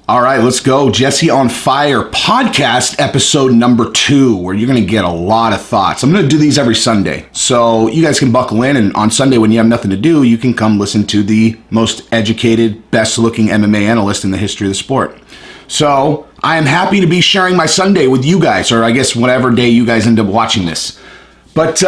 All right, let's go. Jesse on Fire podcast episode number 2, where you're going to get a lot of thoughts. I'm going to do these every Sunday, so you guys can buckle in, and on Sunday when you have nothing to do, you can come listen to the most educated, best-looking MMA analyst in the history of the sport. So I am happy to be sharing my Sunday with you guys, or I guess whatever day you guys end up watching this. But,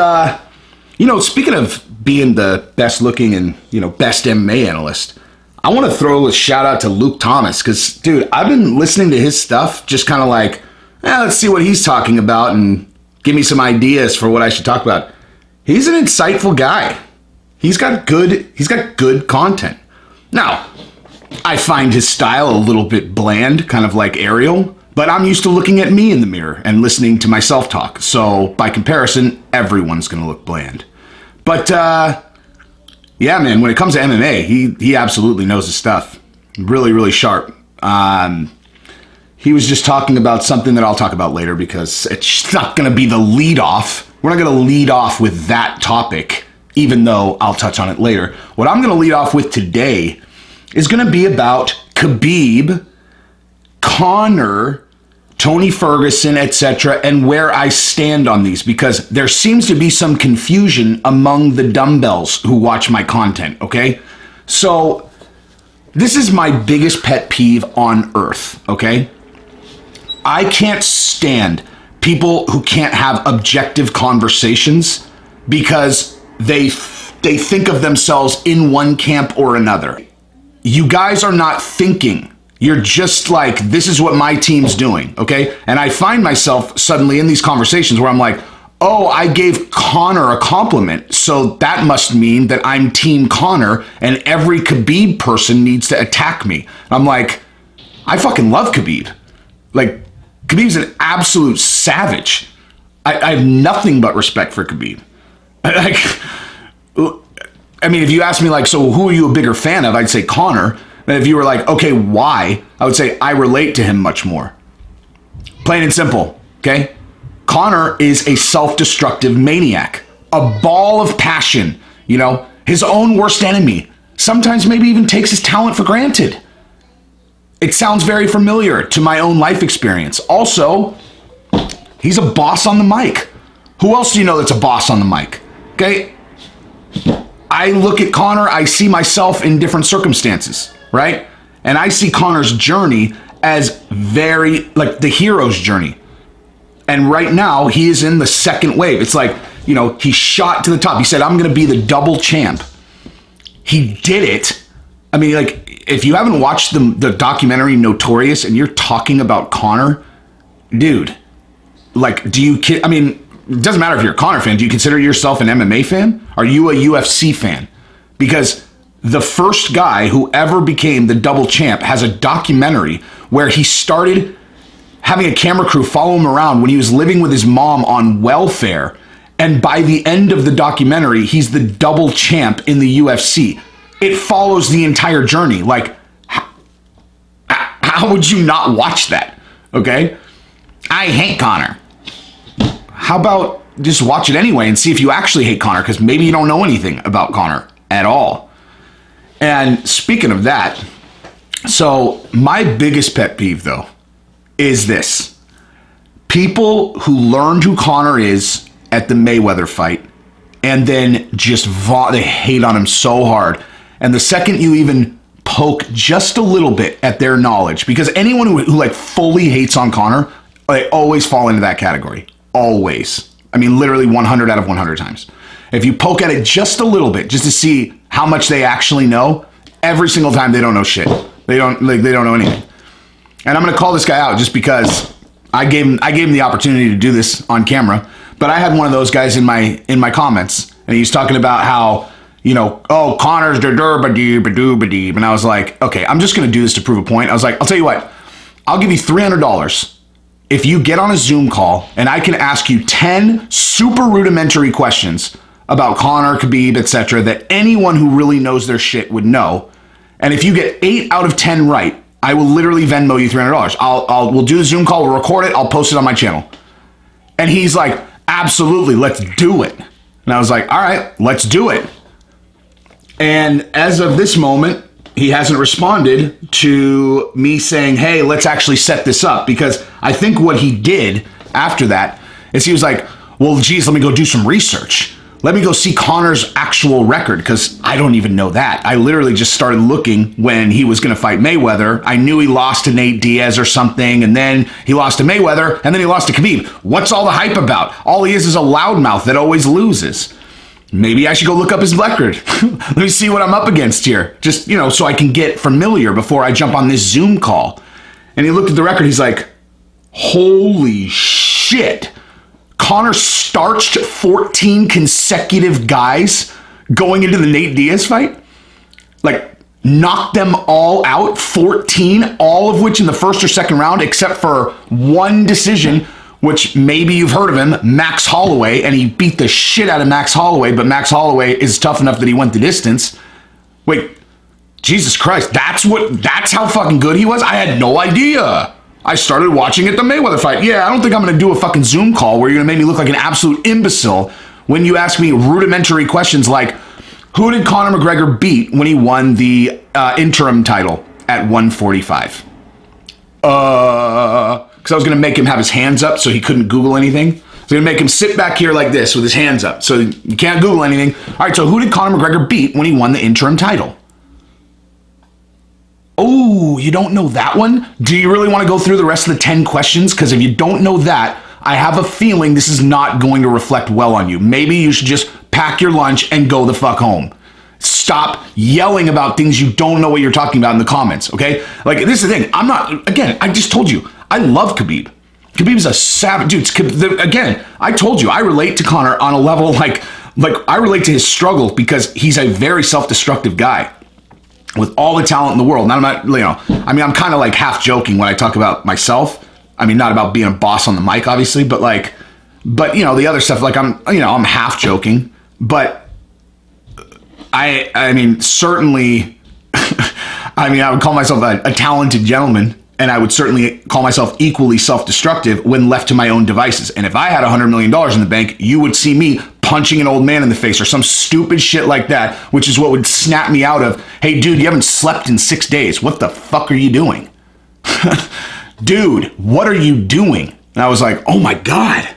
speaking of being the best-looking and, best MMA analyst, I want to throw a shout out to Luke Thomas because, dude, I've been listening to his stuff just kind of like, let's see what he's talking about and give me some ideas for what I should talk about. He's an insightful guy. He's got good content. Now, I find his style a little bit bland, kind of like Ariel, but I'm used to looking at me in the mirror and listening to myself talk. So by comparison, everyone's going to look bland. But, yeah, man, when it comes to MMA, he absolutely knows his stuff. Really, really sharp. He was just talking about something that I'll talk about later because it's not going to be the lead off. We're not going to lead off with that topic, even though I'll touch on it later. What I'm going to lead off with today is going to be about Khabib, Conor, Tony Ferguson, etc., and where I stand on these, because there seems to be some confusion among the dumbbells who watch my content, okay? So this is my biggest pet peeve on earth, okay? I can't stand people who can't have objective conversations because they think of themselves in one camp or another. You guys are not thinking. You're just like, this is what my team's doing, okay? And I find myself suddenly in these conversations where I'm like, oh, I gave Conor a compliment, so that must mean that I'm Team Conor and every Khabib person needs to attack me. I'm like, I fucking love Khabib. Like, Khabib's an absolute savage. I have nothing but respect for Khabib. I mean, if you ask me, like, so who are you a bigger fan of? I'd say Conor. And if you were like, okay, why? I would say I relate to him much more. Plain and simple, okay? Conor is a self-destructive maniac, a ball of passion, his own worst enemy. Sometimes maybe even takes his talent for granted. It sounds very familiar to my own life experience. Also, he's a boss on the mic. Who else do you know that's a boss on the mic? Okay? I look at Conor, I see myself in different circumstances. Right? And I see Conor's journey as very, like, the hero's journey. And right now, he is in the second wave. It's like, he shot to the top. He said, I'm going to be the double champ. He did it. I mean, like, if you haven't watched the documentary Notorious and you're talking about Conor, dude, like, I mean, it doesn't matter if you're a Conor fan. Do you consider yourself an MMA fan? Are you a UFC fan? Because the first guy who ever became the double champ has a documentary where he started having a camera crew follow him around when he was living with his mom on welfare. And by the end of the documentary, he's the double champ in the UFC. It follows the entire journey. Like, how would you not watch that? Okay? I hate Conor. How about just watch it anyway and see if you actually hate Conor, because maybe you don't know anything about Conor at all. And speaking of that, so my biggest pet peeve, though, is this. People who learned who Conor is at the Mayweather fight and then just they hate on him so hard. And the second you even poke just a little bit at their knowledge, because anyone who like fully hates on Conor, they always fall into that category. Always. I mean, literally 100 out of 100 times. If you poke at it just a little bit, just to see how much they actually know, every single time they don't know shit. They don't know anything. And I'm going to call this guy out just because I gave him the opportunity to do this on camera. But I had one of those guys in my comments, and he's talking about how, oh, Conor's da-dur-ba-dee-ba-doo-ba-dee. And I was like, okay, I'm just going to do this to prove a point. I was like, I'll tell you what, I'll give you $300 if you get on a Zoom call and I can ask you 10 super rudimentary questions about Conor, Khabib, etc., that anyone who really knows their shit would know. And if you get 8 out of 10 right, I will literally Venmo you $300. We'll do the Zoom call, we'll record it, I'll post it on my channel. And he's like, absolutely, let's do it. And I was like, all right, let's do it. And as of this moment, he hasn't responded to me saying, hey, let's actually set this up. Because I think what he did after that is he was like, well, geez, let me go do some research. Let me go see Conor's actual record, because I don't even know that. I literally just started looking when he was going to fight Mayweather. I knew he lost to Nate Diaz or something, and then he lost to Mayweather, and then he lost to Khabib. What's all the hype about? All he is a loudmouth that always loses. Maybe I should go look up his record. Let me see what I'm up against here. Just, so I can get familiar before I jump on this Zoom call. And he looked at the record. He's like, holy shit. Conor starched 14 consecutive guys going into the Nate Diaz fight. Like, knocked them all out, 14, all of which in the first or second round, except for one decision, which maybe you've heard of him, Max Holloway, and he beat the shit out of Max Holloway, but Max Holloway is tough enough that he went the distance. Wait, Jesus Christ, that's how fucking good he was? I had no idea. I started watching at the Mayweather fight. Yeah, I don't think I'm going to do a fucking Zoom call where you're going to make me look like an absolute imbecile when you ask me rudimentary questions like, who did Conor McGregor beat when he won the interim title at 145? Because I was going to make him have his hands up so he couldn't Google anything. I was going to make him sit back here like this with his hands up so you can't Google anything. All right, so who did Conor McGregor beat when he won the interim title? Oh, you don't know that one? Do you really want to go through the rest of the 10 questions? Because if you don't know that, I have a feeling this is not going to reflect well on you. Maybe you should just pack your lunch and go the fuck home. Stop yelling about things you don't know what you're talking about in the comments, okay? Like, this is the thing. I just told you, I love Khabib. Khabib's a savage. Dude, again, I told you, I relate to Conor on a level like I relate to his struggle because he's a very self-destructive guy with all the talent in the world. Now, I'm kind of like half joking when I talk about myself. I mean, not about being a boss on the mic, obviously, but the other stuff, like I'm half joking, but I mean, certainly, I would call myself a talented gentleman, and I would certainly call myself equally self-destructive when left to my own devices. And if I had $100 million in the bank, you would see me punching an old man in the face or some stupid shit like that, which is what would snap me out of, hey, dude, you haven't slept in 6 days. What the fuck are you doing? Dude, what are you doing? And I was like, oh my God,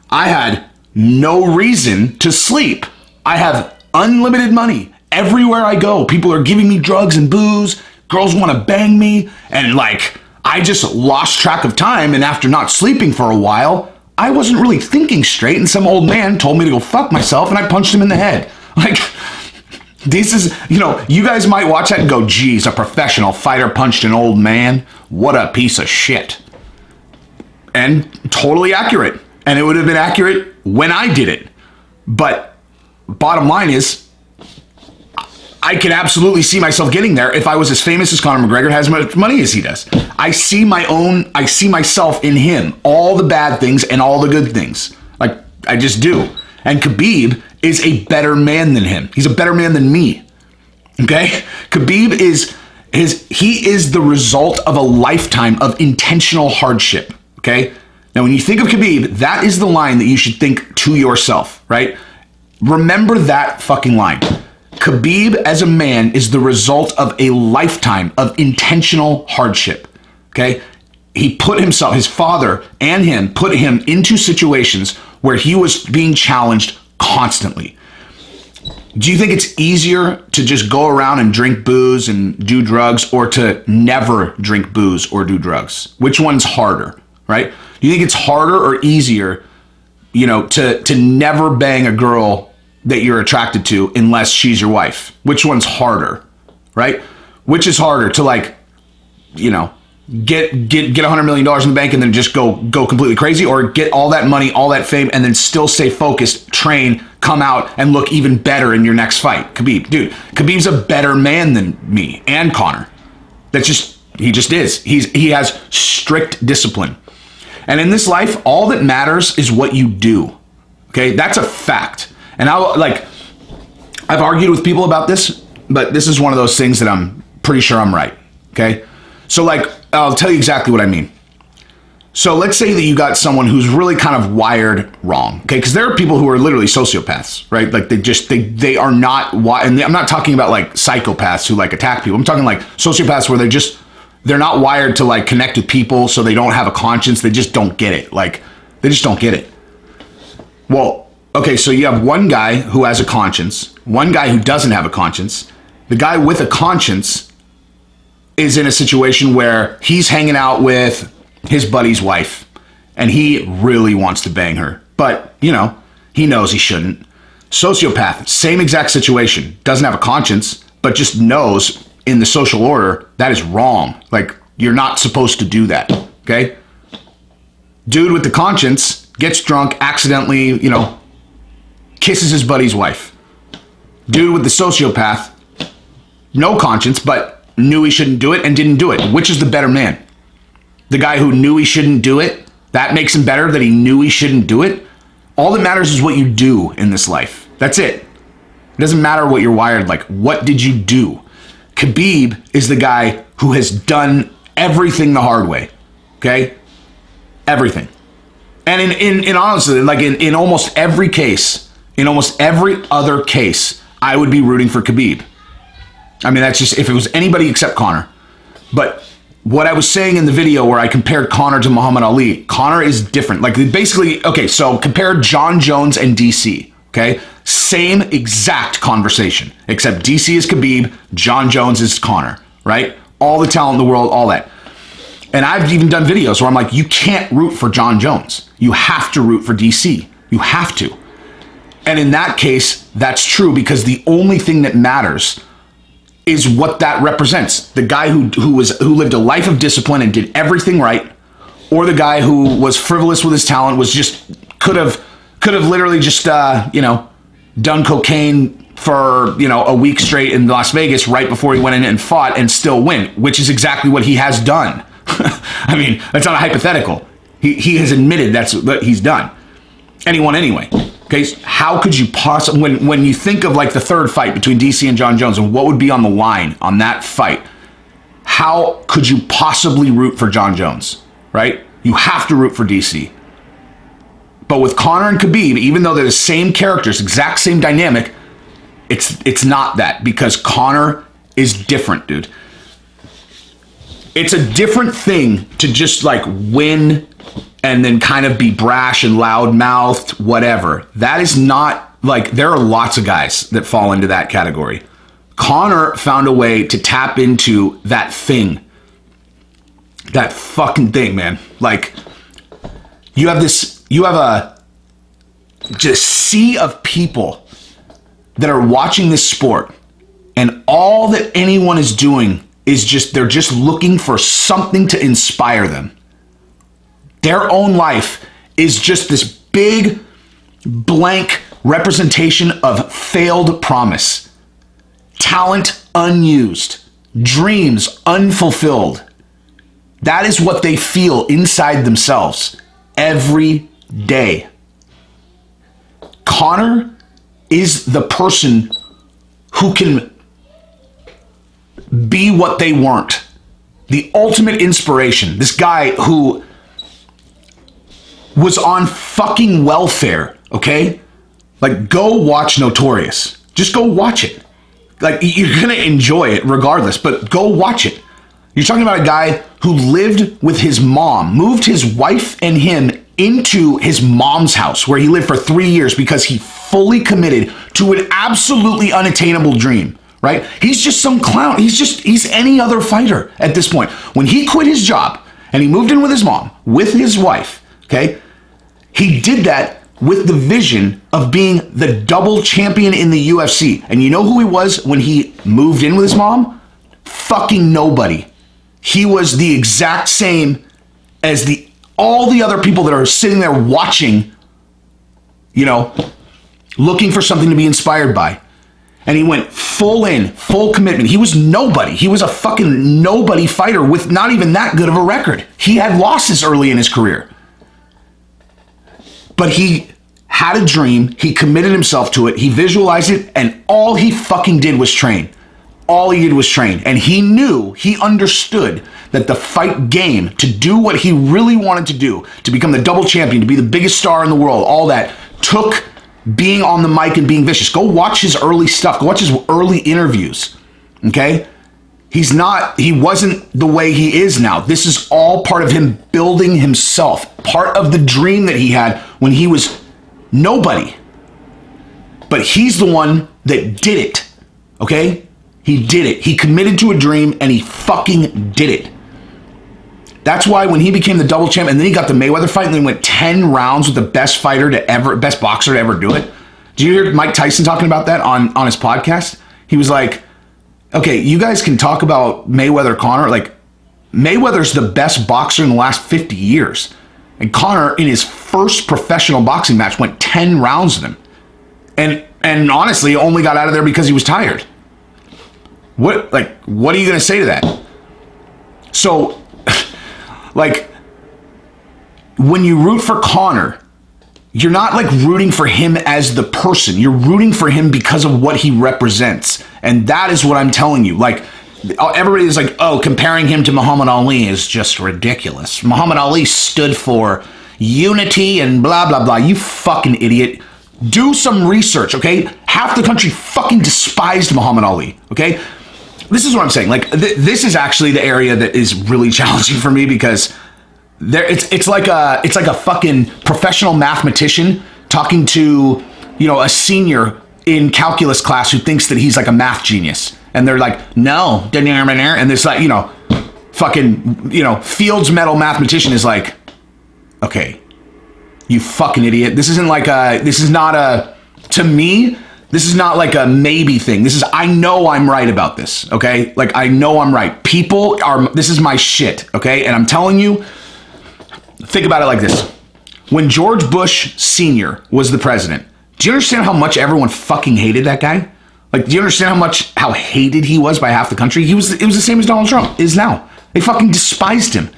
I had no reason to sleep. I have unlimited money. Everywhere I go, people are giving me drugs and booze. Girls want to bang me. And I just lost track of time. And after not sleeping for a while, I wasn't really thinking straight. And some old man told me to go fuck myself. And I punched him in the head. This is, you guys might watch that and go, geez, a professional fighter punched an old man. What a piece of shit. And totally accurate. And it would have been accurate when I did it. But bottom line is, I can absolutely see myself getting there if I was as famous as Conor McGregor, has as much money as he does. I see myself in him, all the bad things and all the good things. I just do. And Khabib is a better man than him. He's a better man than me. Okay? Khabib is the result of a lifetime of intentional hardship. Okay? Now, when you think of Khabib, that is the line that you should think to yourself, right? Remember that fucking line. Khabib as a man is the result of a lifetime of intentional hardship. Okay? He put himself, his father and him, put him into situations where he was being challenged constantly. Do you think it's easier to just go around and drink booze and do drugs, or to never drink booze or do drugs? Which one's harder, right? Do you think it's harder or easier, to never bang a girl that you're attracted to unless she's your wife? Which one's harder, right? Which is harder to get $100 million in the bank and then just go completely crazy, or get all that money, all that fame, and then still stay focused, train, come out, and look even better in your next fight? Khabib's a better man than me and Conor. He just is. He has strict discipline. And in this life, all that matters is what you do. Okay? That's a fact. And I've argued with people about this, but this is one of those things that I'm pretty sure I'm right. Okay? So I'll tell you exactly what I mean. So let's say that you got someone who's really kind of wired wrong, okay? Because there are people who are literally sociopaths, right? Like they are not, and I'm not talking about like psychopaths who like attack people. I'm talking like sociopaths where they're not wired to like connect with people, so they don't have a conscience. They just don't get it. Like, they just don't get it. Well, okay, so you have one guy who has a conscience, one guy who doesn't have a conscience. The guy with a conscience is in a situation where he's hanging out with his buddy's wife, and he really wants to bang her. But, you know, he knows he shouldn't. Sociopath, same exact situation. Doesn't have a conscience, but just knows in the social order that is wrong. Like, you're not supposed to do that, okay? Dude with the conscience gets drunk, accidentally, you know, kisses his buddy's wife. Dude with the sociopath, no conscience, but knew he shouldn't do it and didn't do it. Which is the better man? The guy who knew he shouldn't do it, that makes him better, that he knew he shouldn't do it. All that matters is what you do in this life. That's it. It doesn't matter what you're wired like. What did you do? Khabib is the guy who has done everything the hard way. Okay? Everything. And in honestly, like in almost every case, in almost every other case, I would be rooting for Khabib. I mean, that's just if it was anybody except Conor. But what I was saying in the video where I compared Conor to Muhammad Ali, Conor is different. Like, basically, okay, so compare Jon Jones and DC, okay? Same exact conversation, except DC is Khabib, Jon Jones is Conor, right? All the talent in the world, all that. And I've even done videos where I'm like, you can't root for Jon Jones. You have to root for DC. You have to. And in that case, that's true, because the only thing that matters is what that represents. The guy who lived a life of discipline and did everything right, or the guy who was frivolous with his talent, was just could have literally just done cocaine for a week straight in Las Vegas right before he went in and fought and still win, which is exactly what he has done. I mean, that's not a hypothetical. He has admitted that's what he's done, and he won anyway. Okay, how could you possibly, when you think of like the third fight between DC and Jon Jones and what would be on the line on that fight, how could you possibly root for Jon Jones, right? You have to root for DC. But with Conor and Khabib, even though they're the same characters, exact same dynamic, it's not that, because Conor is different, dude. It's a different thing to just like win and then kind of be brash and loud-mouthed, whatever. That is not, like, there are lots of guys that fall into that category. Conor found a way to tap into that thing. That fucking thing, man. Like, you have a just sea of people that are watching this sport, and all that anyone is doing is they're just looking for something to inspire them. Their own life is just this big, blank representation of failed promise. Talent unused. Dreams unfulfilled. That is what they feel inside themselves every day. Conor is the person who can be what they weren't. The ultimate inspiration. This guy who was on fucking welfare, okay? Like, go watch Notorious. Just go watch it. Like, you're gonna enjoy it regardless, but go watch it. You're talking about a guy who lived with his mom, moved his wife and him into his mom's house where he lived for 3 years because he fully committed to an absolutely unattainable dream, right? He's just some clown. He's any other fighter at this point. When he quit his job and he moved in with his mom, with his wife, okay? He did that with the vision of being the double champion in the UFC. And you know who he was when he moved in with his mom? Fucking nobody. He was the exact same as all the other people that are sitting there watching, looking for something to be inspired by. And he went full in, full commitment. He was nobody. He was a fucking nobody fighter with not even that good of a record. He had losses early in his career. But he had a dream, he committed himself to it, he visualized it, and all he fucking did was train. All he did was train. And he understood that the fight game, to do what he really wanted to do, to become the double champion, to be the biggest star in the world, all that, took being on the mic and being vicious. Go watch his early stuff. Go watch his early interviews. Okay? He wasn't the way he is now. This is all part of him building himself. Part of the dream that he had when he was nobody. But he's the one that did it. Okay? He did it. He committed to a dream and he fucking did it. That's why when he became the double champ and then he got the Mayweather fight and then went 10 rounds with the best boxer to ever do it. Do you hear Mike Tyson talking about that on his podcast? He was like, okay, you guys can talk about Mayweather, Conor. Like, Mayweather's the best boxer in the last 50 years. And Conor, in his first professional boxing match, went 10 rounds with him. And honestly, only got out of there because he was tired. What are you going to say to that? So, like, when you root for Conor, you're not like rooting for him as the person. You're rooting for him because of what he represents. And that is what I'm telling you. Like, everybody is like, oh, comparing him to Muhammad Ali is just ridiculous. Muhammad Ali stood for unity and blah, blah, blah. You fucking idiot. Do some research, okay? Half the country fucking despised Muhammad Ali, okay? This is what I'm saying. Like, this is actually the area that is really challenging for me because it's like a fucking professional mathematician talking to, a senior in calculus class who thinks that he's like a math genius. And they're like, no, and this like, Fields Medal mathematician is like, okay, you fucking idiot. This is not like a maybe thing. I know I'm right about this, okay? Like, I know I'm right. This is my shit, okay? And I'm telling you, think about it like this. When George Bush Sr. was the president, do you understand how much everyone fucking hated that guy? Like, do you understand how hated he was by half the country? It was the same as Donald Trump is now. They fucking despised him.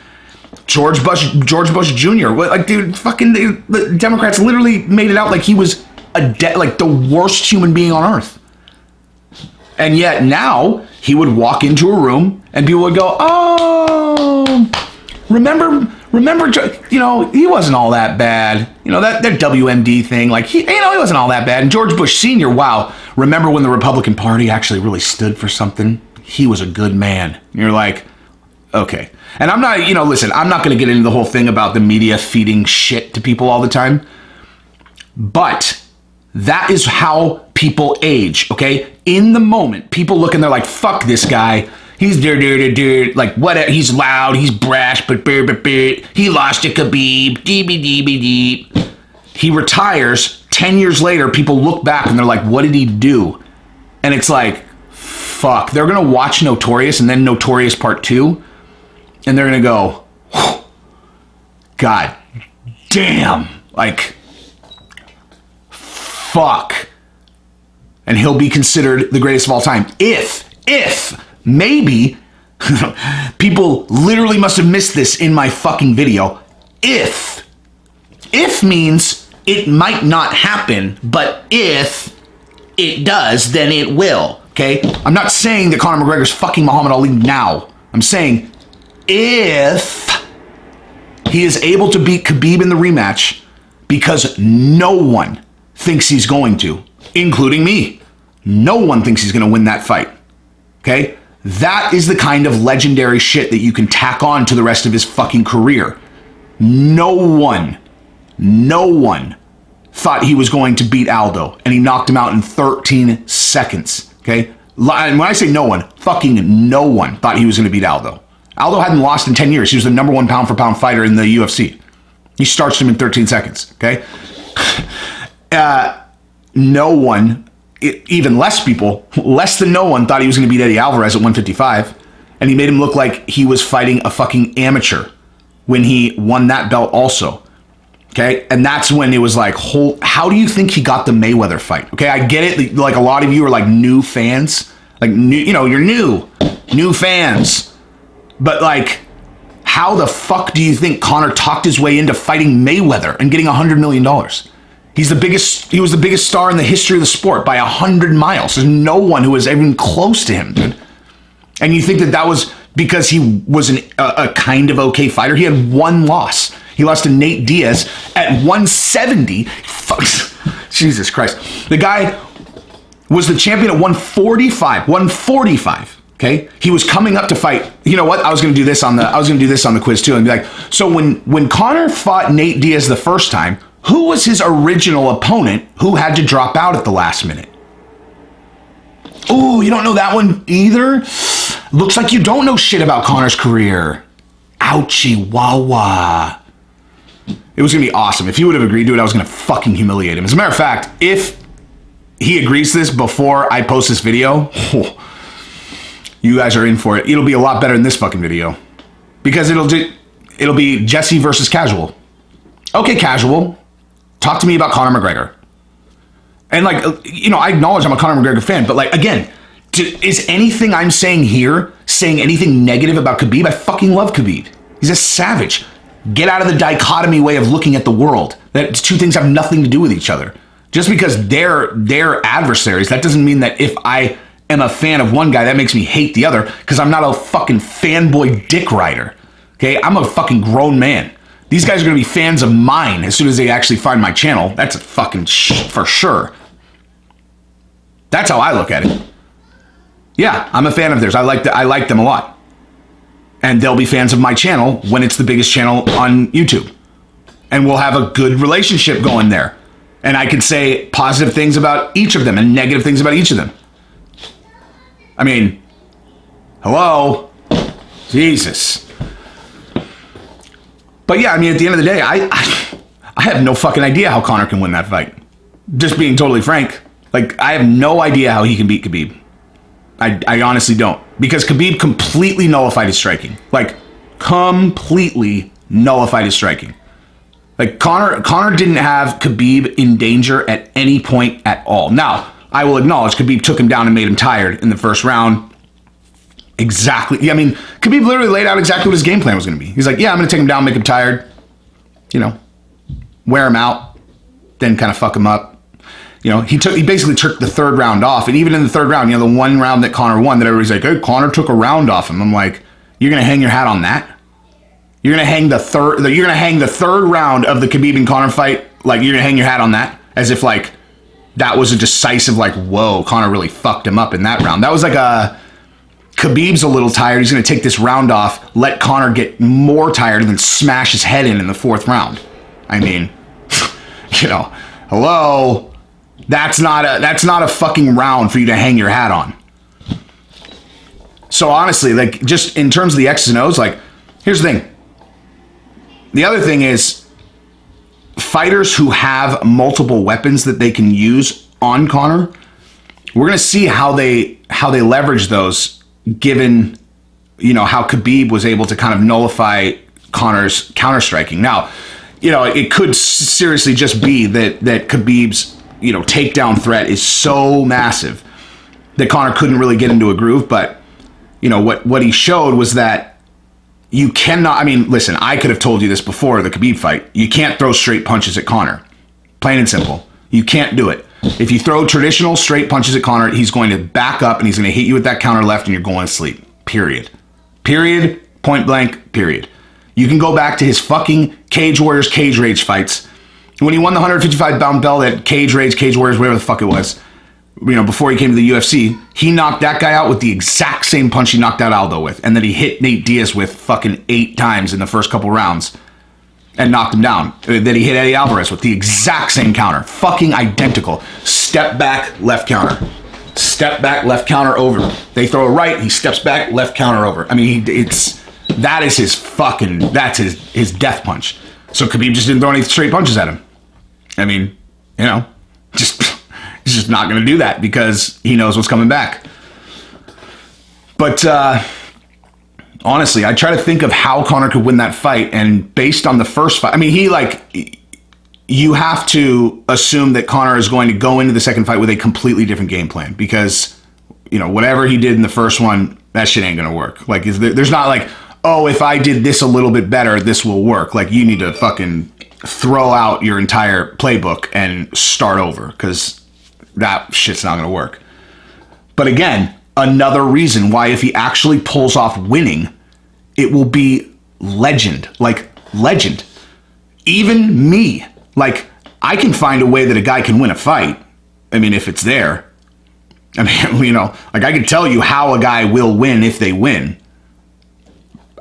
George Bush Jr. Like, dude, the Democrats literally made it out like he was like the worst human being on earth. And yet now he would walk into a room and people would go, oh, remember, he wasn't all that bad. That WMD thing, like he wasn't all that bad. And George Bush Sr., wow, remember when the Republican Party actually really stood for something? He was a good man. And you're like, okay. And I'm not, listen, I'm not going to get into the whole thing about the media feeding shit to people all the time. But that is how people age, okay? In the moment, people look and they're like, fuck this guy. He's like, what? He's loud, he's brash, but he lost to Khabib, He retires. 10 years later, people look back and they're like, what did he do? And it's like, fuck. They're going to watch Notorious and then Notorious Part 2. And they're going to go, God damn, like, fuck. And he'll be considered the greatest of all time. If, maybe, people literally must have missed this in my fucking video. If means it might not happen, but if it does, then it will, okay? I'm not saying that Conor McGregor's fucking Muhammad Ali now. I'm saying if he is able to beat Khabib in the rematch, because no one thinks he's going to, including me. No one thinks he's going to win that fight. Okay? That is the kind of legendary shit that you can tack on to the rest of his fucking career. No one thought he was going to beat Aldo, and he knocked him out in 13 seconds. Okay? And when I say no one, fucking no one thought he was going to beat Aldo. Aldo hadn't lost in 10 years. He was the number one pound-for-pound fighter in the UFC. He starched him in 13 seconds, okay? No one, even less people, less than no one thought he was going to beat Eddie Alvarez at 155, and he made him look like he was fighting a fucking amateur when he won that belt also, okay? And that's when it was like, how do you think he got the Mayweather fight? Okay, I get it, like a lot of you are like new fans, like you're new fans. But, like, how the fuck do you think Conor talked his way into fighting Mayweather and getting $100 million? He was the biggest star in the history of the sport by 100 miles. There's no one who was even close to him, dude. And you think that was because he was a kind of okay fighter? He had one loss. He lost to Nate Diaz at 170. Jesus Christ. The guy was the champion at 145. 145. Okay? He was coming up to fight. You know what? I was going to do this on the quiz too and be like, so when Conor fought Nate Diaz the first time, who was his original opponent who had to drop out at the last minute? Ooh, you don't know that one either? Looks like you don't know shit about Conor's career. Ouchie wawa. It was going to be awesome. If he would have agreed to it, I was going to fucking humiliate him. As a matter of fact, if he agrees to this before I post this video, you guys are in for it. It'll be a lot better than this fucking video. Because it'll be Jesse versus Casual. Okay, Casual. Talk to me about Conor McGregor. And like, I acknowledge I'm a Conor McGregor fan, but like, again, is anything I'm saying here saying anything negative about Khabib? I fucking love Khabib. He's a savage. Get out of the dichotomy way of looking at the world. That two things have nothing to do with each other. Just because they're adversaries, that doesn't mean that if I am a fan of one guy, that makes me hate the other, because I'm not a fucking fanboy dick rider. Okay? I'm a fucking grown man. These guys are going to be fans of mine as soon as they actually find my channel. That's a fucking for sure. That's how I look at it. Yeah, I'm a fan of theirs. I like them a lot. And they'll be fans of my channel when it's the biggest channel on YouTube. And we'll have a good relationship going there. And I can say positive things about each of them and negative things about each of them. I mean, hello? Jesus. But yeah, I mean, at the end of the day, I have no fucking idea how Conor can win that fight. Just being totally frank. Like, I have no idea how he can beat Khabib. I honestly don't. Because Khabib completely nullified his striking. Like, completely nullified his striking. Like, Conor didn't have Khabib in danger at any point at all. Now, I will acknowledge Khabib took him down and made him tired in the first round. Exactly. Yeah, I mean, Khabib literally laid out exactly what his game plan was going to be. He's like, yeah, I'm going to take him down, make him tired, wear him out, then kind of fuck him up. He basically took the third round off. And even in the third round, the one round that Conor won, that everybody's like, hey, Conor took a round off him. I'm like, you're going to hang your hat on that? You're going to hang the third round of the Khabib and Conor fight, like, you're going to hang your hat on that? As if, like, that was a decisive, like, whoa, Conor really fucked him up in that round. That was like Khabib's a little tired. He's going to take this round off, let Conor get more tired, and then smash his head in the fourth round. I mean, hello? That's not a fucking round for you to hang your hat on. So honestly, like, just in terms of the X's and O's, like, here's the thing. The other thing is, fighters who have multiple weapons that they can use on Conor, we're going to see how they leverage those, given, how Khabib was able to kind of nullify Conor's counter-striking. Now, it could seriously just be that Khabib's, takedown threat is so massive that Conor couldn't really get into a groove. But, what he showed was that you cannot, I mean, listen, I could have told you this before the Khabib fight. You can't throw straight punches at Conor. Plain and simple. You can't do it. If you throw traditional straight punches at Conor, he's going to back up and he's going to hit you with that counter left and you're going to sleep. Period. Period. Point blank. Period. You can go back to his fucking Cage Warriors, Cage Rage fights. When he won the 155-pound belt at Cage Rage, Cage Warriors, whatever the fuck it was, before he came to the UFC, he knocked that guy out with the exact same punch he knocked out Aldo with, and then he hit Nate Diaz with fucking 8 times in the first couple rounds and knocked him down. Then he hit Eddie Alvarez with the exact same counter. Fucking identical. Step back, left counter. Step back, left counter, over. They throw a right, he steps back, left counter, over. I mean, that's his death punch. So Khabib just didn't throw any straight punches at him. I mean, he's just not going to do that because he knows what's coming back. But honestly, I try to think of how Conor could win that fight, and based on the first fight, I mean, you have to assume that Conor is going to go into the second fight with a completely different game plan because, whatever he did in the first one, that shit ain't going to work. Like, there's not like, oh, if I did this a little bit better, this will work. Like, you need to fucking throw out your entire playbook and start over, because that shit's not going to work. But again, another reason why if he actually pulls off winning, it will be legend. Like, legend. Even me. Like, I can find a way that a guy can win a fight. I mean, if it's there. I mean, you know, like, I can tell you how a guy will win if they win.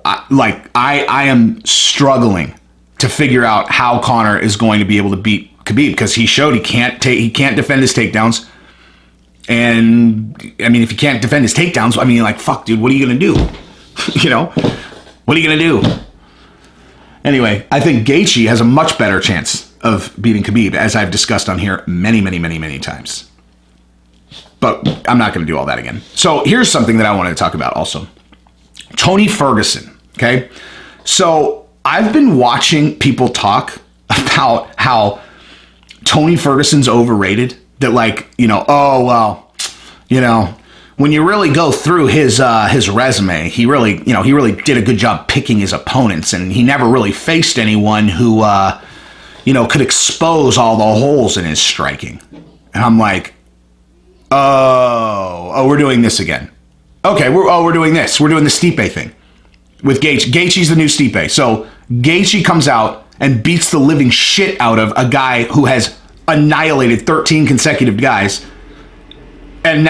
I am struggling to figure out how Conor is going to be able to beat Khabib, because he showed he can't defend his takedowns. And I mean, if you can't defend his takedowns, I mean, like, fuck, dude, what are you gonna do? You know, what are you gonna do? Anyway, I think Gaethje has a much better chance of beating Khabib, as I've discussed on here many times. But I'm not gonna do all that again. So here's something that I wanted to talk about also. Tony Ferguson, okay? So I've been watching people talk about how Tony Ferguson's overrated. That, like, you know, oh, well, you know, when you really go through his resume, he really did a good job picking his opponents, and he never really faced anyone who, could expose all the holes in his striking. And I'm like, oh, we're doing this again. Okay, we're doing this. We're doing the Stipe thing with Gaethje. Gaethje's the new Stipe. So Gaethje comes out and beats the living shit out of a guy who has annihilated 13 consecutive guys, and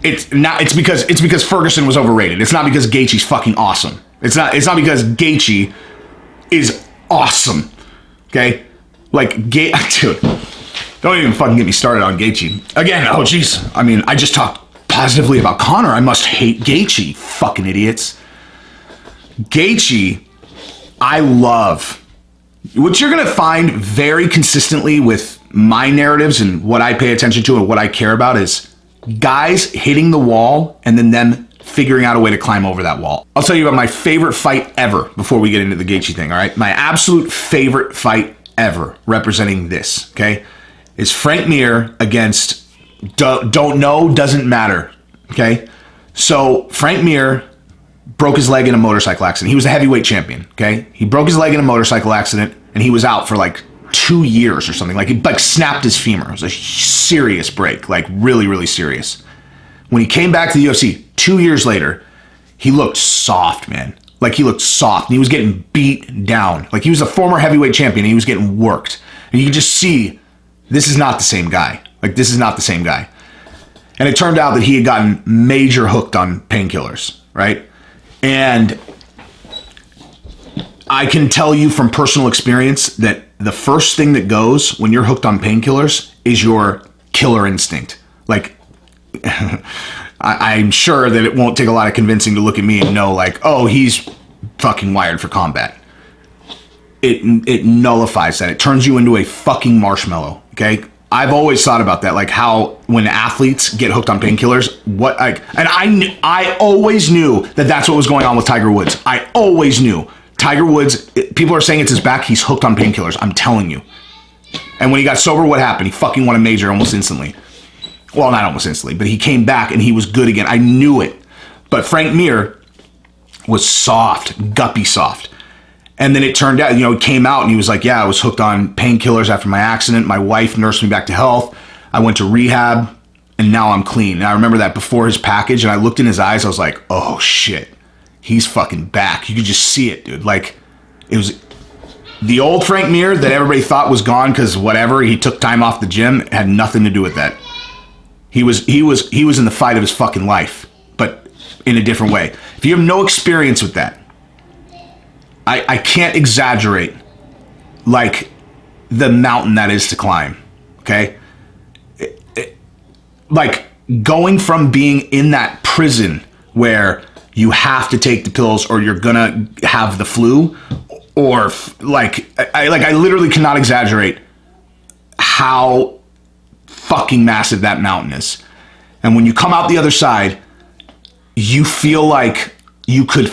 it's because Ferguson was overrated. It's not because Gaethje's fucking awesome. It's not because Gaethje is awesome. Okay, like dude, don't even fucking get me started on Gaethje again. Oh jeez, I mean, I just talked positively about Conor. I must hate Gaethje, fucking idiots. Gaethje, I love. What you're going to find very consistently with my narratives and what I pay attention to and what I care about is guys hitting the wall and then them figuring out a way to climb over that wall. I'll tell you about my favorite fight ever before we get into the Gaethje thing, all right? My absolute favorite fight ever representing this, okay, is Frank Mir against Don't Know, Doesn't Matter, okay? So Frank Mir broke his leg in a motorcycle accident. He was a heavyweight champion, okay? He broke his leg in a motorcycle accident, and he was out for like 2 years or something. Like, he snapped his femur. It was a serious break, like really serious. When he came back to the UFC 2 years later, he looked soft, man. Like, he looked soft, and he was getting beat down. Like, he was a former heavyweight champion, and he was getting worked. And you could just see, this is not the same guy. Like, this is not the same guy. And it turned out that he had gotten major hooked on painkillers, right? And I can tell you from personal experience that the first thing that goes when you're hooked on painkillers is your killer instinct. Like, I'm sure that it won't take a lot of convincing to look at me and know, like, oh, he's fucking wired for combat. It nullifies that. It turns you into a fucking marshmallow, okay? I've always thought about that, like how when athletes get hooked on painkillers, I always knew that that's what was going on with Tiger Woods. I always knew. Tiger Woods, people are saying it's his back, he's hooked on painkillers, I'm telling you. And when he got sober, what happened? He fucking won a major almost instantly. Well, not almost instantly, but he came back and he was good again. I knew it. But Frank Mir was soft, guppy soft. And then it turned out, he came out and he was like, yeah, I was hooked on painkillers after my accident. My wife nursed me back to health. I went to rehab and now I'm clean. And I remember that before his package, and I looked in his eyes, I was like, oh shit, he's fucking back. You could just see it, dude. Like, it was the old Frank Mir that everybody thought was gone because whatever, he took time off the gym, had nothing to do with that. He was in the fight of his fucking life, but in a different way. If you have no experience with that, I can't exaggerate, like, the mountain that is to climb, okay? Like, going from being in that prison where you have to take the pills or you're gonna have the flu, or, I literally cannot exaggerate how fucking massive that mountain is. And when you come out the other side, you feel like you could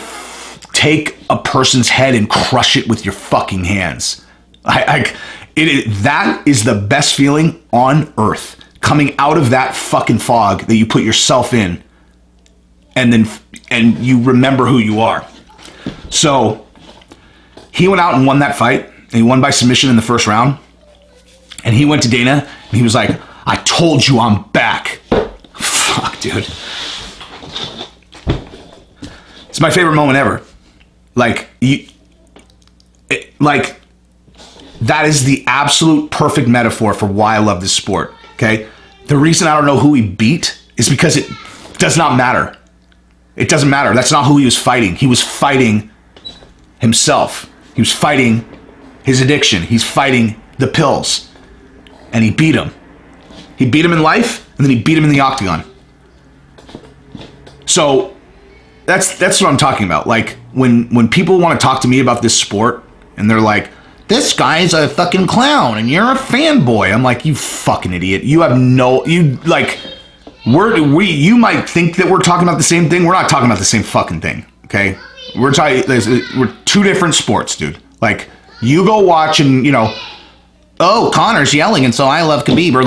take a person's head and crush it with your fucking hands. That is the best feeling on earth. Coming out of that fucking fog that you put yourself in, and you remember who you are. So he went out and won that fight, and he won by submission in the first round. And he went to Dana, and he was like, I told you I'm back. Fuck, dude. It's my favorite moment ever. Like, that is the absolute perfect metaphor for why I love this sport, okay? The reason I don't know who he beat is because it does not matter. It doesn't matter. That's not who he was fighting. He was fighting himself. He was fighting his addiction. He's fighting the pills. And he beat him. He beat him in life, and then he beat him in the octagon. So that's what I'm talking about. Like, when people want to talk to me about this sport, and they're like, this guy's a fucking clown, and you're a fanboy. I'm like, you fucking idiot. You have no... You, like... You might think that we're talking about the same thing. We're not talking about the same fucking thing, okay? We're two different sports, dude. Like, you go watch and, oh, Conor's yelling, and so I love Khabib, or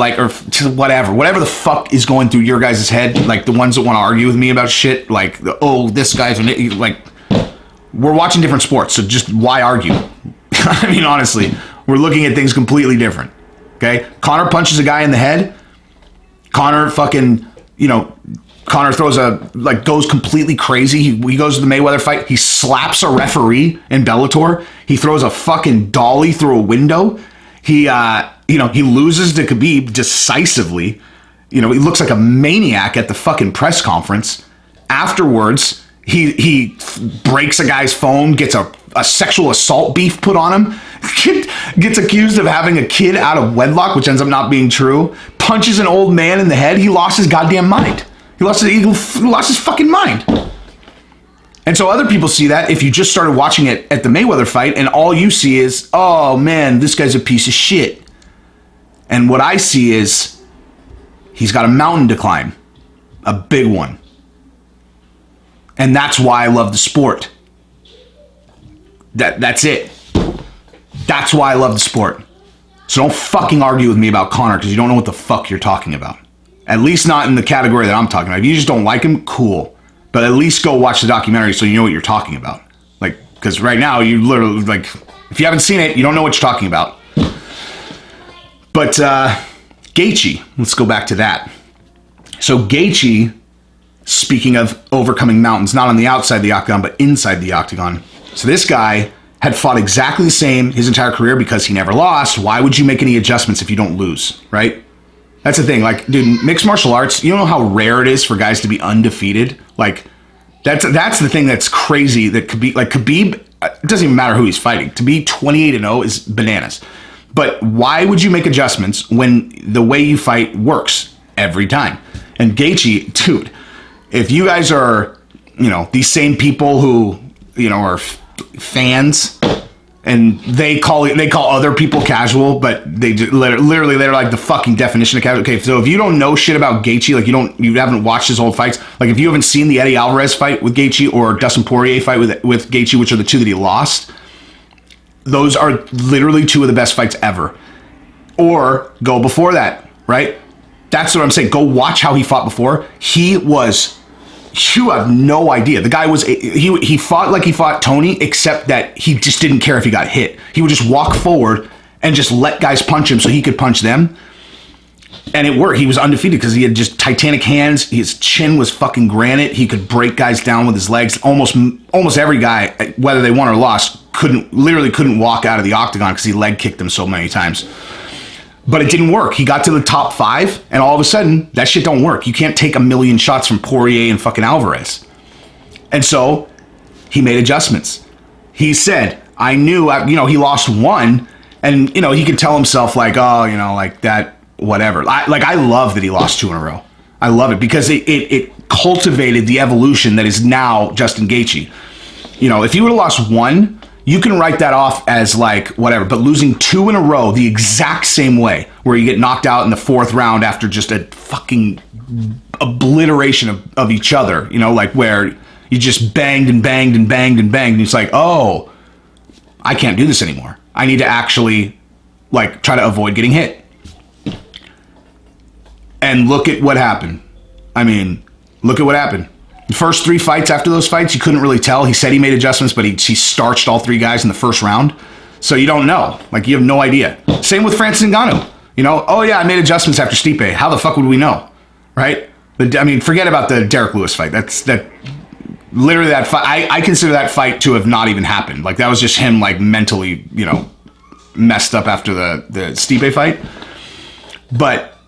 whatever the fuck is going through your guys' head, like the ones that want to argue with me about shit, like, this guy's, like, we're watching different sports, so just why argue? I mean, honestly, we're looking at things completely different, okay? Conor punches a guy in the head. Conor fucking, Conor goes completely crazy. He goes to the Mayweather fight. He slaps a referee in Bellator. He throws a fucking dolly through a window. He loses to Khabib decisively. He looks like a maniac at the fucking press conference. Afterwards, he breaks a guy's phone, gets a sexual assault beef put on him, gets accused of having a kid out of wedlock, which ends up not being true, punches an old man in the head. He lost his goddamn mind. He lost his fucking mind. And so other people see that if you just started watching it at the Mayweather fight, and all you see is, oh man, this guy's a piece of shit. And what I see is he's got a mountain to climb, a big one. And that's why I love the sport. That's it. That's why I love the sport. So don't fucking argue with me about Conor, because you don't know what the fuck you're talking about. At least not in the category that I'm talking about. If you just don't like him, cool. But at least go watch the documentary so you know what you're talking about. Like, because right now, you literally, like, if you haven't seen it, you don't know what you're talking about. But Gaethje, let's go back to that. So Gaethje, speaking of overcoming mountains, not on the outside of the octagon, but inside the octagon. So this guy had fought exactly the same his entire career because he never lost. Why would you make any adjustments if you don't lose, right? That's the thing. Like, dude, mixed martial arts, you don't know how rare it is for guys to be undefeated. Like, that's the thing that's crazy. That could be like Khabib. It doesn't even matter who he's fighting. To be 28-0 is bananas. But why would you make adjustments when the way you fight works every time? And Gaethje, dude, if you guys are, these same people who, are fans, and they call other people casual, but they literally they're like the fucking definition of casual. Okay, so if you don't know shit about Gaethje, like you haven't watched his old fights, like if you haven't seen the Eddie Alvarez fight with Gaethje or Dustin Poirier fight with Gaethje, which are the two that he lost, those are literally two of the best fights ever. Or go before that, right? That's what I'm saying. Go watch how he fought before. You have no idea. The guy he fought like he fought Tony, except that he just didn't care if he got hit. He would just walk forward and just let guys punch him so he could punch them. And it worked. He was undefeated because he had just titanic hands. His chin was fucking granite. He could break guys down with his legs. Almost every guy, whether they won or lost, couldn't walk out of the octagon because he leg kicked them so many times. But it didn't work. He got to the top 5, and all of a sudden, that shit don't work. You can't take a million shots from Poirier and fucking Alvarez. And so, he made adjustments. He said, I knew, he lost one, and, he could tell himself, like, oh, like that, whatever. I love that he lost 2 in a row. I love it, because it cultivated the evolution that is now Justin Gaethje. If he would have lost 1, you can write that off as like whatever, but losing 2 in a row the exact same way, where you get knocked out in the 4th round after just a fucking obliteration of each other, like where you just banged and banged and banged and banged, and it's like, oh, I can't do this anymore. I need to actually like try to avoid getting hit. And look at what happened. Look at what happened. The first 3 fights after those fights, you couldn't really tell. He said he made adjustments, but he starched all 3 guys in the first round. So you don't know. Like, you have no idea. Same with Francis Ngannou. You know, oh yeah, I made adjustments after Stipe. How the fuck would we know? Right? I mean, forget about the Derek Lewis fight. Literally that fight, I consider that fight to have not even happened. Like, that was just him, like, mentally, you know, messed up after the Stipe fight. But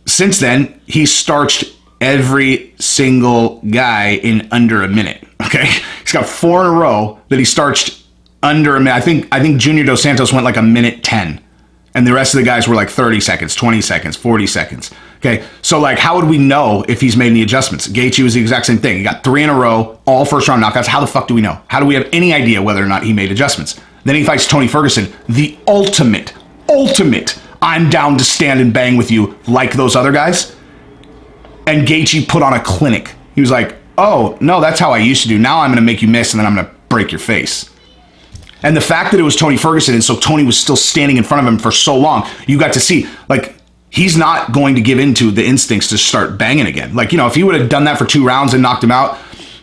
since then, he starched every single guy in under a minute. Okay? He's got 4 in a row that he starched under a minute. I think Junior Dos Santos went like a minute 10. And the rest of the guys were like 30 seconds, 20 seconds, 40 seconds. Okay, so like, how would we know if he's made any adjustments? Gaethje was the exact same thing. He got 3 in a row, all first round knockouts. How the fuck do we know? How do we have any idea whether or not he made adjustments? Then he fights Tony Ferguson, the ultimate, I'm down to stand and bang with you like those other guys. And Gaethje put on a clinic. He was like, oh, no, that's how I used to do. Now I'm going to make you miss, and then I'm going to break your face. And the fact that it was Tony Ferguson, and so Tony was still standing in front of him for so long, you got to see, like, he's not going to give in to the instincts to start banging again. Like, you know, if he would have done that for 2 rounds and knocked him out,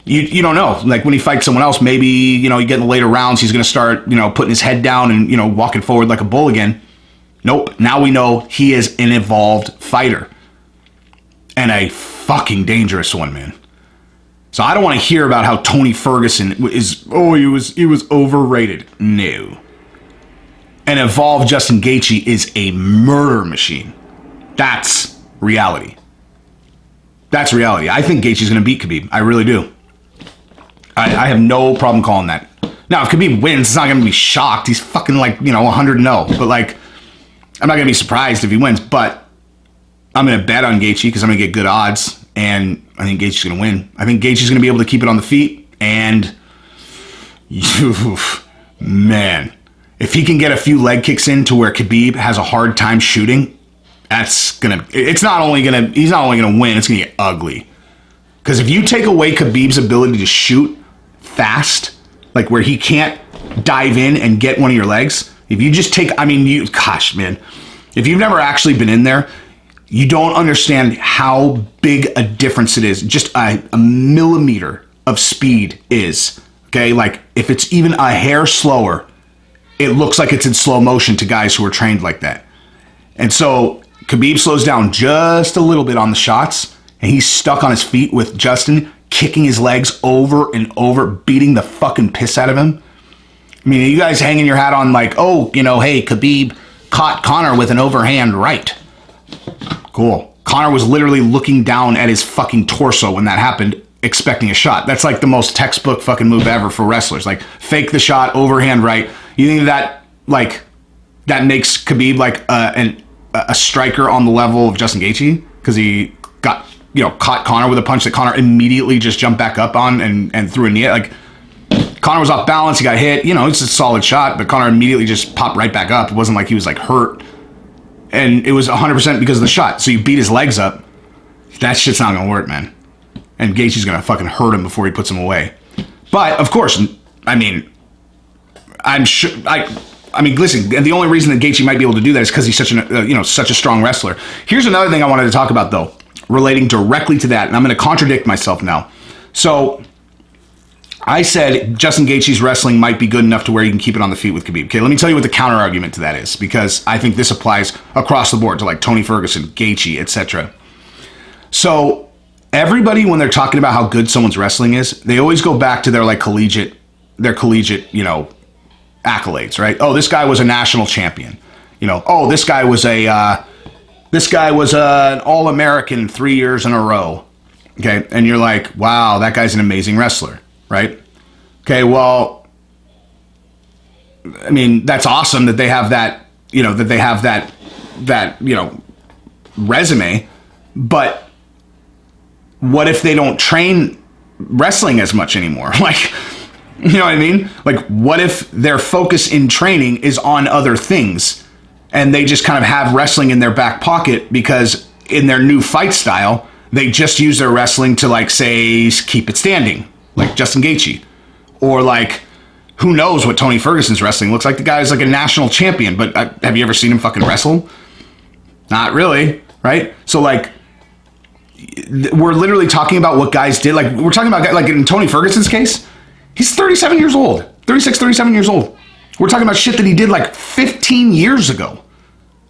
you don't know. Like, when he fights someone else, maybe, you know, you get in the later rounds, he's going to start, you know, putting his head down and, you know, walking forward like a bull again. Nope. Now we know he is an evolved fighter. And a fucking dangerous one, man. So I don't want to hear about how Tony Ferguson he was overrated. No. And evolved Justin Gaethje is a murder machine. That's reality. That's reality. I think Gaethje's going to beat Khabib. I really do. I have no problem calling that. Now, if Khabib wins, it's not going to be shocked. He's fucking like, you know, 100-0. But like, I'm not going to be surprised if he wins. But I'm going to bet on Gaethje because I'm going to get good odds. And I think Gaethje's going to win. I think Gaethje's going to be able to keep it on the feet. And, man, if he can get a few leg kicks in to where Khabib has a hard time shooting, he's not only going to win, it's going to get ugly. Because if you take away Khabib's ability to shoot fast, like where he can't dive in and get one of your legs, if you just take, man, if you've never actually been in there, you don't understand how big a difference it is. Just a millimeter of speed is, okay? Like, if it's even a hair slower, it looks like it's in slow motion to guys who are trained like that. And so Khabib slows down just a little bit on the shots, and he's stuck on his feet with Justin kicking his legs over and over, beating the fucking piss out of him. I mean, are you guys hanging your hat on like, oh, you know, hey, Khabib caught Conor with an overhand right. Cool. Conor was literally looking down at his fucking torso when that happened, expecting a shot. That's like the most textbook fucking move ever for wrestlers. Like, fake the shot, overhand right. You think that makes Khabib like a striker on the level of Justin Gaethje? Because he got, you know, caught Conor with a punch that Conor immediately just jumped back up on and threw a knee. Like, Conor was off balance, he got hit. You know, it's a solid shot, but Conor immediately just popped right back up. It wasn't like he was like hurt. And it was 100% because of the shot. So you beat his legs up. That shit's not going to work, man. And Gaethje's going to fucking hurt him before he puts him away. But, of course, I mean, I'm sure... listen, and the only reason that Gaethje might be able to do that is because he's such a strong wrestler. Here's another thing I wanted to talk about, though, relating directly to that. And I'm going to contradict myself now. So, I said Justin Gaethje's wrestling might be good enough to where he can keep it on the feet with Khabib. Okay, let me tell you what the counter argument to that is, because I think this applies across the board to like Tony Ferguson, Gaethje, etc. So everybody, when they're talking about how good someone's wrestling is, they always go back to their collegiate, you know, accolades, right? Oh, this guy was a national champion. You know, oh, this guy was an All-American 3 years in a row. Okay, and you're like, wow, that guy's an amazing wrestler. Right? Okay, well, I mean, that's awesome that they have that, you know, resume, but what if they don't train wrestling as much anymore? Like, you know what I mean? Like, what if their focus in training is on other things and they just kind of have wrestling in their back pocket because in their new fight style, they just use their wrestling to, like, say, keep it standing. Like Justin Gaethje. Or like, who knows what Tony Ferguson's wrestling looks like. The guy's like a national champion, but have you ever seen him fucking wrestle? Not really, right? So like, we're literally talking about what guys did. Like, we're talking about, like in Tony Ferguson's case, he's 37 years old. 36, 37 years old. We're talking about shit that he did like 15 years ago,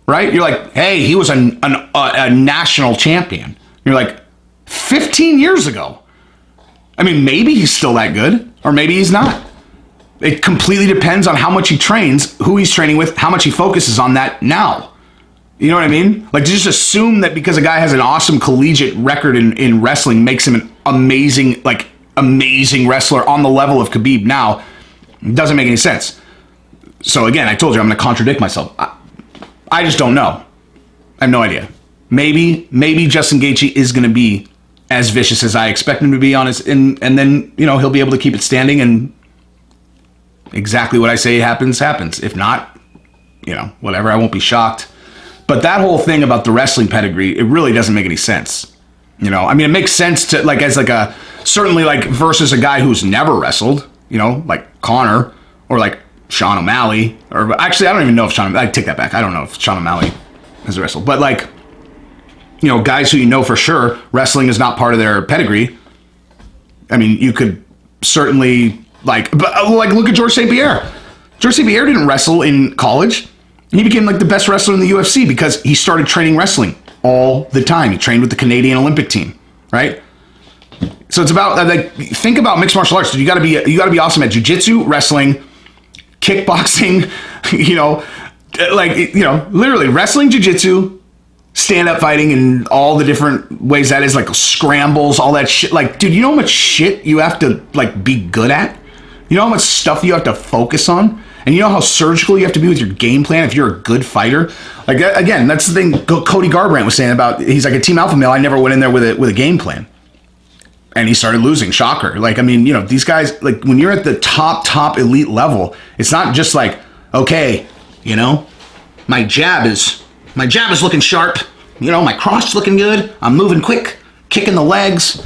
right? You're like, hey, he was a national champion. You're like, 15 years ago. I mean, maybe he's still that good, or maybe he's not. It completely depends on how much he trains, who he's training with, how much he focuses on that now. You know what I mean? Like, to just assume that because a guy has an awesome collegiate record in wrestling makes him an amazing wrestler on the level of Khabib now doesn't make any sense. So again, I told you I'm going to contradict myself. I just don't know. I have no idea. Maybe Justin Gaethje is going to be as vicious as I expect him to be on his, and then, you know, he'll be able to keep it standing, and exactly what I say happens. If not, you know, whatever, I won't be shocked. But that whole thing about the wrestling pedigree, it really doesn't make any sense. You know, I mean, it makes sense to, like, as like a, certainly like versus a guy who's never wrestled, you know, like Conor, or like Sean O'Malley, or actually, I don't even know if I take that back. I don't know if Sean O'Malley has wrestled, but like, you know, guys who you know for sure wrestling is not part of their pedigree. I mean, you could certainly like look at George St. Pierre. George St. Pierre didn't wrestle in college. He became like the best wrestler in the UFC because he started training wrestling all the time. He trained with the Canadian Olympic team, right? So it's about like, think about mixed martial arts. You got to be awesome at jiu-jitsu, wrestling, kickboxing, you know, like, you know, literally wrestling, jiu-jitsu, stand-up fighting, and all the different ways that is, like scrambles, all that shit. Like, dude, you know how much shit you have to like be good at? You know how much stuff you have to focus on? And you know how surgical you have to be with your game plan if you're a good fighter? Like, again, that's the thing Cody Garbrandt was saying about, he's like, a team alpha male, I never went in there with a game plan. And he started losing. Shocker. Like, I mean, you know, these guys, like, when you're at the top elite level, it's not just like, okay, you know, my jab is looking sharp. You know, my cross is looking good. I'm moving quick, kicking the legs.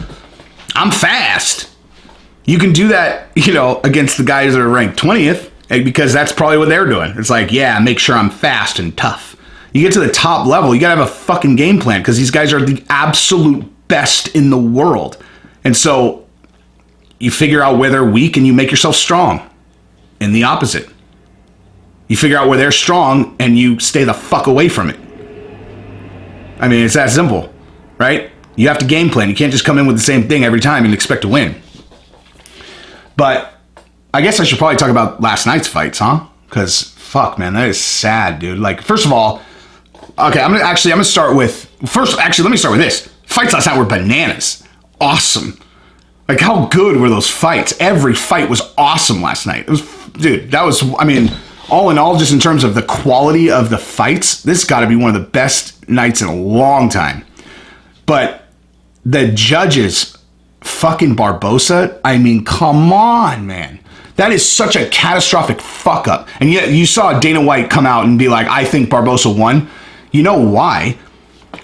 I'm fast. You can do that, you know, against the guys that are ranked 20th, because that's probably what they're doing. It's like, yeah, make sure I'm fast and tough. You get to the top level, you gotta have a fucking game plan, because these guys are the absolute best in the world. And so you figure out where they're weak and you make yourself strong. And the opposite. You figure out where they're strong and you stay the fuck away from it. I mean, it's that simple, right? You have to game plan. You can't just come in with the same thing every time and expect to win. But I guess I should probably talk about last night's fights, huh? Because fuck, man, that is sad, dude. Like, first of all, okay, let me start with this. Fights last night were bananas. Awesome. Like, how good were those fights? Every fight was awesome last night. All in all, just in terms of the quality of the fights, this got to be one of the best nights in a long time. But the judges, fucking Barbosa, I mean, come on, man. That is such a catastrophic fuck up. And yet you saw Dana White come out and be like, I think Barbosa won. You know why?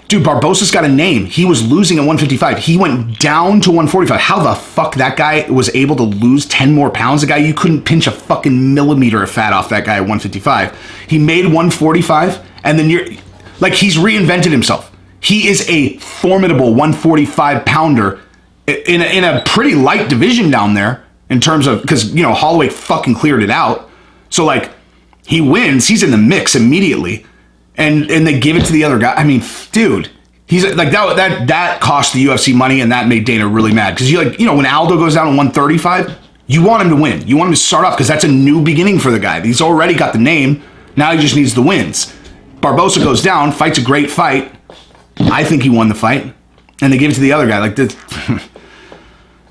Dude, Barbosa's got a name. He was losing at 155. He went down to 145. How the fuck that guy was able to lose 10 more pounds? A guy, you couldn't pinch a fucking millimeter of fat off that guy at 155. He made 145, and then he's reinvented himself. He is a formidable 145 pounder in a pretty light division down there in terms of, because, you know, Holloway fucking cleared it out. So, like, he wins. He's in the mix immediately. And they give it to the other guy. I mean, dude, he's like that cost the UFC money, and that made Dana really mad, because when Aldo goes down to 135, you want him to win. You want him to start off, because that's a new beginning for the guy. He's already got the name. Now he just needs the wins. Barbosa goes down, fights a great fight. I think he won the fight, and they give it to the other guy. Like this,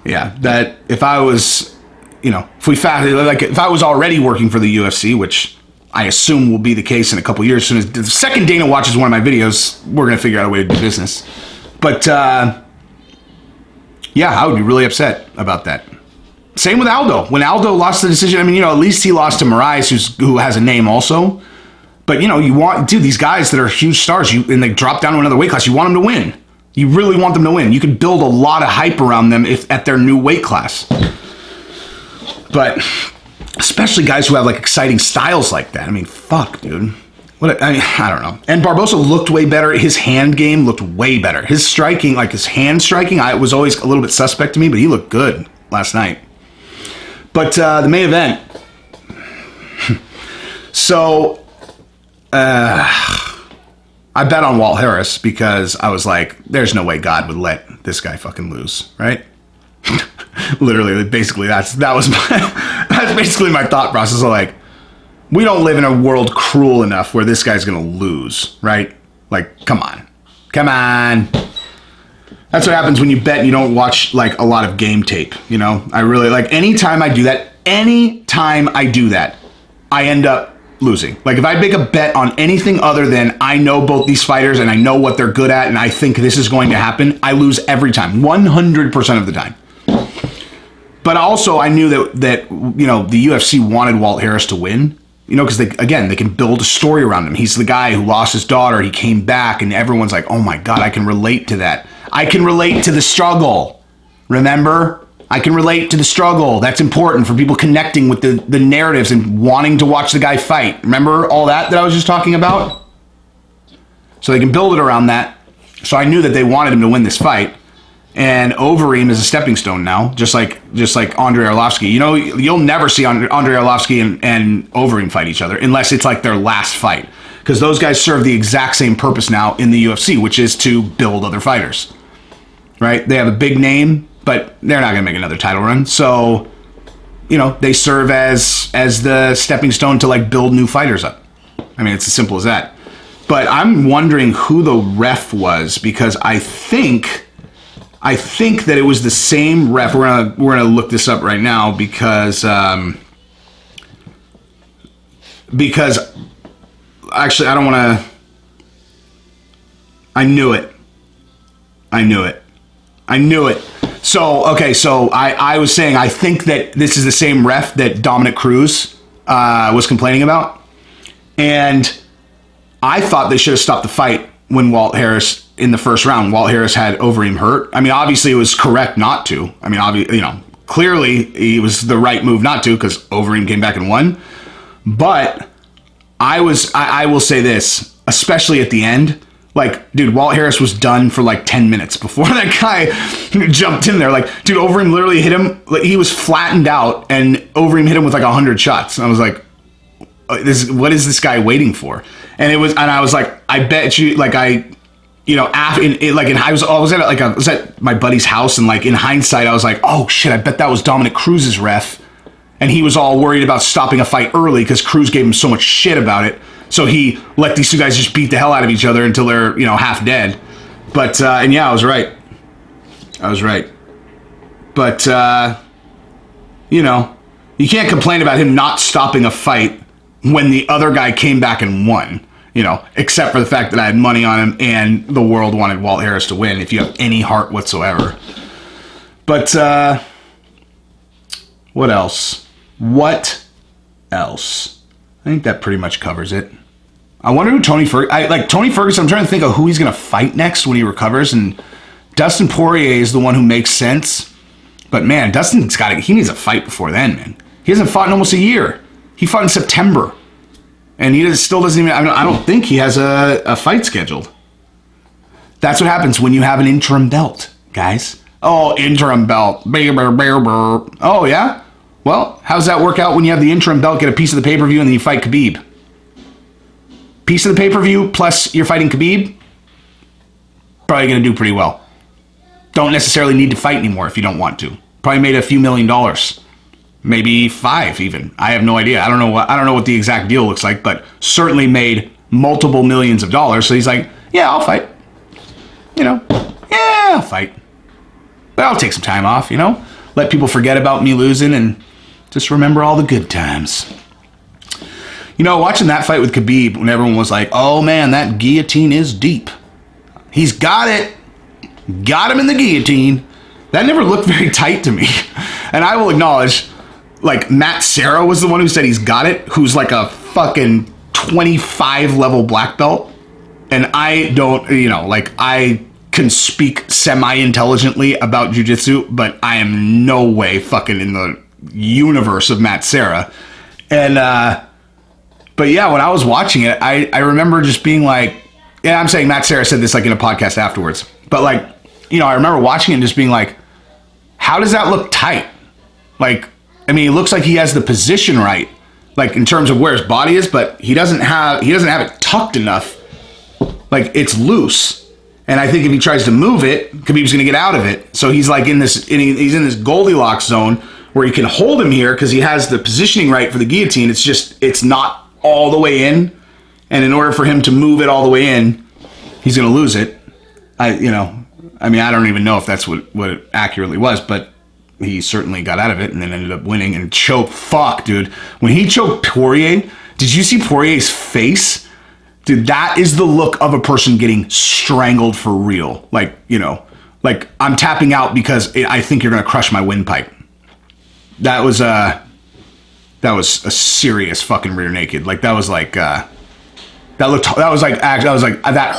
yeah. That if I was, if I was already working for the UFC, which I assume will be the case in a couple years. As soon as the second Dana watches one of my videos, we're going to figure out a way to do business. But, yeah, I would be really upset about that. Same with Aldo. When Aldo lost the decision, I mean, at least he lost to Moraes, who has a name also. But, these guys that are huge stars, and they drop down to another weight class, you want them to win. You really want them to win. You can build a lot of hype around them at their new weight class. But especially guys who have like exciting styles like that. I mean, fuck, dude. I don't know. And Barbosa looked way better. His hand game looked way better. His striking, like his hand striking, was always a little bit suspect to me, but he looked good last night. But the main event, So, I bet on Walt Harris because I was like, there's no way God would let this guy fucking lose, right? Literally, basically, that's basically my thought process of like, we don't live in a world cruel enough where this guy's gonna lose, right? Like, come on. That's what happens when you bet and you don't watch like a lot of game tape, you know? I really like anytime I do that, I end up losing. Like if I make a bet on anything other than I know both these fighters and I know what they're good at and I think this is going to happen, I lose every time, 100% of the time. But also I knew that you know, the UFC wanted Walt Harris to win, you know, because they can build a story around him. He's the guy who lost his daughter, he came back, and everyone's like, oh my God, I can relate to that. I can relate to the struggle. Remember? I can relate to the struggle. That's important for people connecting with the narratives and wanting to watch the guy fight. Remember all that I was just talking about? So they can build it around that. So I knew that they wanted him to win this fight. And Overeem is a stepping stone now, just like Andrei Arlovski. You know, you'll never see Andrei Arlovski and Overeem fight each other unless it's like their last fight. Because those guys serve the exact same purpose now in the UFC, which is to build other fighters. Right? They have a big name, but they're not going to make another title run. So, you know, they serve as the stepping stone to like build new fighters up. I mean, it's as simple as that. But I'm wondering who the ref was because I think that it was the same ref. We're gonna look this up right now because actually I don't want to. I knew it. So I was saying I think that this is the same ref that Dominic Cruz was complaining about, and I thought they should have stopped the fight when Walt Harris in the first round. Walt Harris had Overeem hurt. I mean, obviously it was correct not to. I mean, clearly it was the right move not to because Overeem came back and won. But I will say this, especially at the end. Like, dude, Walt Harris was done for like 10 minutes before that guy jumped in there. Like, dude, Overeem literally hit him. Like, he was flattened out, and Overeem hit him with like 100 shots. And I was like, what is this guy waiting for? And I was like, I bet you, like, I was at my buddy's house, and like in hindsight, I was like, oh shit, I bet that was Dominic Cruz's ref, and he was all worried about stopping a fight early because Cruz gave him so much shit about it. So he let these two guys just beat the hell out of each other until they're, you know, half dead. But, and yeah, I was right. But, you know, you can't complain about him not stopping a fight when the other guy came back and won, you know, except for the fact that I had money on him and the world wanted Walt Harris to win, if you have any heart whatsoever. But, what else? I think that pretty much covers it. I wonder who Tony Ferguson. I'm trying to think of who he's going to fight next when he recovers. And Dustin Poirier is the one who makes sense. But man, Dustin's he needs a fight before then, man. He hasn't fought in almost a year. He fought in September. And he still doesn't even, I don't think he has a fight scheduled. That's what happens when you have an interim belt, guys. Oh, interim belt. Oh, yeah? Well, how's that work out when you have the interim belt, get a piece of the pay-per-view, and then you fight Khabib? Piece of the pay-per-view plus you're fighting Khabib? Probably going to do pretty well. Don't necessarily need to fight anymore if you don't want to. Probably made a few $1 million. Maybe 5 even. I have no idea. I don't know what the exact deal looks like, but certainly made multiple millions of dollars. So he's like, yeah, I'll fight. You know, yeah, I'll fight. But I'll take some time off, you know? Let people forget about me losing and just remember all the good times. You know, watching that fight with Khabib when everyone was like, oh man, that guillotine is deep. He's got it. Got him in the guillotine. That never looked very tight to me. And I will acknowledge, like, Matt Serra was the one who said he's got it, who's like a fucking 25 level black belt. And I don't, you know, like, I can speak semi-intelligently about jiu-jitsu, but I am no way fucking in the universe of Matt Serra. And, but yeah, when I was watching it, I remember just being like, yeah, I'm saying Matt Serra said this like in a podcast afterwards, but like, you know, I remember watching it and just being like, how does that look tight? Like, I mean, it looks like he has the position right, like in terms of where his body is, but he doesn't have it tucked enough. Like it's loose. And I think if he tries to move it, Khabib's going to get out of it. So he's like he's in this Goldilocks zone where he can hold him here because he has the positioning right for the guillotine. It's not all the way in. And in order for him to move it all the way in, he's going to lose it. I don't even know if that's what it accurately was, but he certainly got out of it and then ended up winning and choked. Fuck, dude. When he choked Poirier, did you see Poirier's face? Dude, that is the look of a person getting strangled for real. Like, I'm tapping out because I think you're going to crush my windpipe. That was a serious fucking rear naked. Like, that was like, that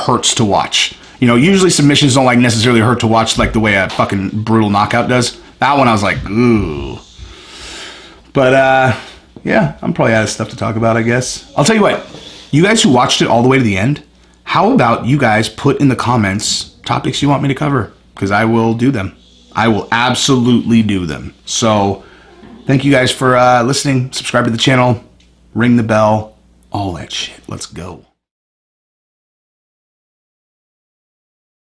hurts to watch. Usually submissions don't like necessarily hurt to watch like the way a fucking brutal knockout does. That one I was like, ooh. But, yeah, I'm probably out of stuff to talk about, I guess. I'll tell you what. You guys who watched it all the way to the end, how about you guys put in the comments topics you want me to cover? Because I will do them. I will absolutely do them. So, thank you guys for listening. Subscribe to the channel. Ring the bell. All that shit. Let's go.